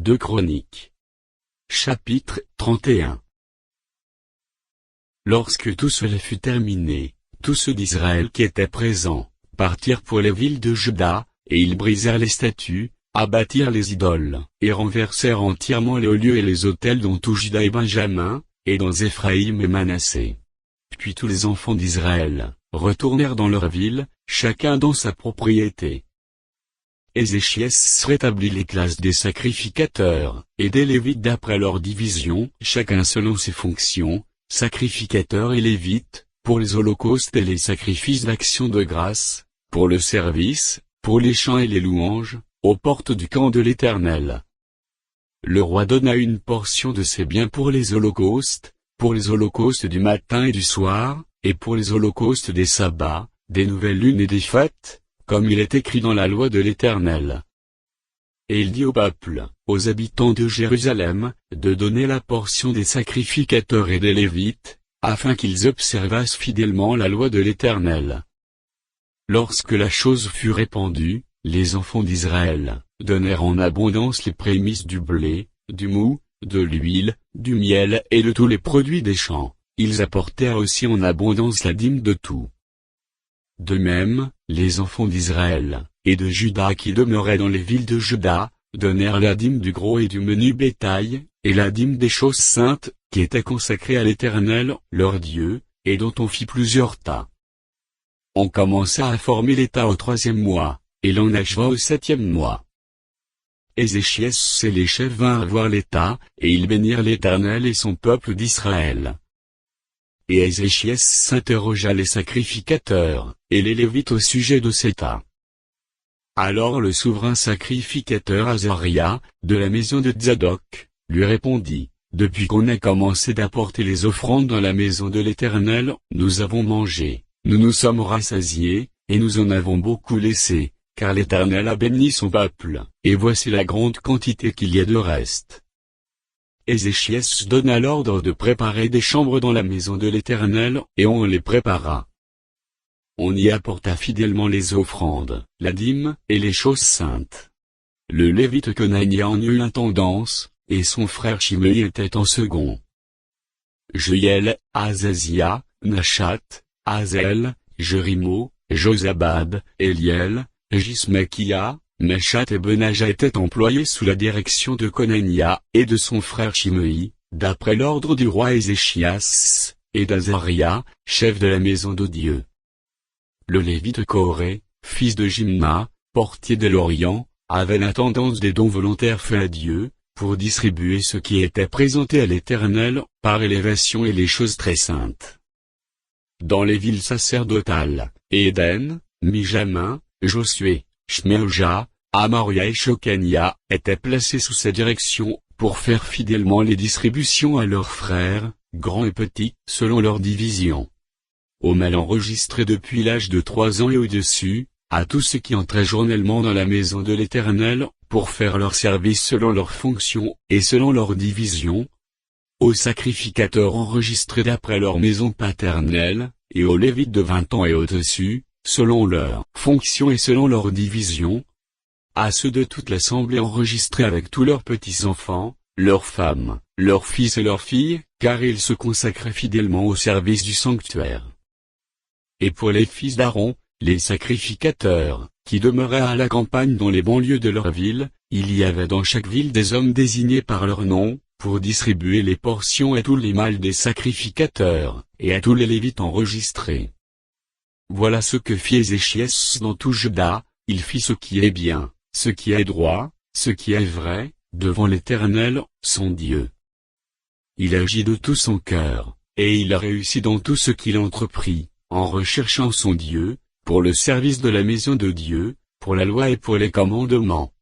2 Chroniques. Chapitre 31. Lorsque tout cela fut terminé, tous ceux d'Israël qui étaient présents, partirent pour les villes de Juda, et ils brisèrent les statues, abattirent les idoles, et renversèrent entièrement les hauts lieux et les autels dans tout Juda et Benjamin, et dans Éphraïm et Manassé. Puis tous les enfants d'Israël retournèrent dans leur ville, chacun dans sa propriété. Ézéchias rétablit les classes des sacrificateurs, et des Lévites d'après leur division, chacun selon ses fonctions, sacrificateurs et Lévites, pour les holocaustes et les sacrifices d'action de grâce, pour le service, pour les chants et les louanges, aux portes du camp de l'Éternel. Le roi donna une portion de ses biens pour les holocaustes du matin et du soir, et pour les holocaustes des sabbats, des nouvelles lunes et des fêtes, comme il est écrit dans la loi de l'Éternel. Et il dit au peuple, aux habitants de Jérusalem, de donner la portion des sacrificateurs et des Lévites, afin qu'ils observassent fidèlement la loi de l'Éternel. Lorsque la chose fut répandue, les enfants d'Israël donnèrent en abondance les prémices du blé, du moût, de l'huile, du miel et de tous les produits des champs. Ils apportèrent aussi en abondance la dîme de tout. De même, les enfants d'Israël et de Juda qui demeuraient dans les villes de Juda, donnèrent la dîme du gros et du menu bétail, et la dîme des choses saintes, qui étaient consacrées à l'Éternel, leur Dieu, et dont on fit plusieurs tas. On commença à former les tas au 3e mois, et l'on acheva au 7e mois. Ézéchias et les chefs vinrent voir les tas, et ils bénirent l'Éternel et son peuple d'Israël. Et Ézéchias s'interrogea les sacrificateurs, et les Lévites au sujet de ces tas. Alors le souverain sacrificateur Azaria, de la maison de Tsadok, lui répondit, « Depuis qu'on a commencé d'apporter les offrandes dans la maison de l'Éternel, nous avons mangé, nous nous sommes rassasiés, et nous en avons beaucoup laissé, car l'Éternel a béni son peuple, et voici la grande quantité qu'il y a de reste. » Ézéchias donna l'ordre de préparer des chambres dans la maison de l'Éternel, et on les prépara. On y apporta fidèlement les offrandes, la dîme, et les choses saintes. Le Lévite Conania en eut l'intendance, et son frère Shimei était en second. Jeiel, Azazia, Nachat, Azel, Jerimo, Josabad, Eliel, Jismakia, Meshat et Benaja étaient employés sous la direction de Conania, et de son frère Shimei, d'après l'ordre du roi Ézéchias, et d'Azaria, chef de la maison de Dieu. Le Lévite Coré, fils de Jimna, portier de l'Orient, avait l'intendance des dons volontaires faits à Dieu, pour distribuer ce qui était présenté à l'Éternel, par élévation et les choses très saintes. Dans les villes sacerdotales, Éden, Mijamin, Josué, Shmeoja, Amaria et Shokania, étaient placés sous sa direction, pour faire fidèlement les distributions à leurs frères, grands et petits, selon leur division. Aux mâles enregistrés depuis l'âge de 3 ans et au-dessus, à tous ceux qui entraient journellement dans la maison de l'Éternel, pour faire leur service selon leurs fonctions, et selon leur division, aux sacrificateurs enregistrés d'après leur maison paternelle, et aux Lévites de 20 ans et au-dessus, selon leurs fonctions et selon leur division, à ceux de toute l'assemblée enregistrés avec tous leurs petits-enfants, leurs femmes, leurs fils et leurs filles, car ils se consacraient fidèlement au service du sanctuaire. Et pour les fils d'Aaron, les sacrificateurs, qui demeuraient à la campagne dans les banlieues de leur ville, il y avait dans chaque ville des hommes désignés par leur nom, pour distribuer les portions à tous les mâles des sacrificateurs, et à tous les Lévites enregistrés. Voilà ce que fit Ézéchias dans tout Juda, il fit ce qui est bien, ce qui est droit, ce qui est vrai, devant l'Éternel, son Dieu. Il agit de tout son cœur, et il a réussi dans tout ce qu'il entreprit, en recherchant son Dieu, pour le service de la maison de Dieu, pour la loi et pour les commandements.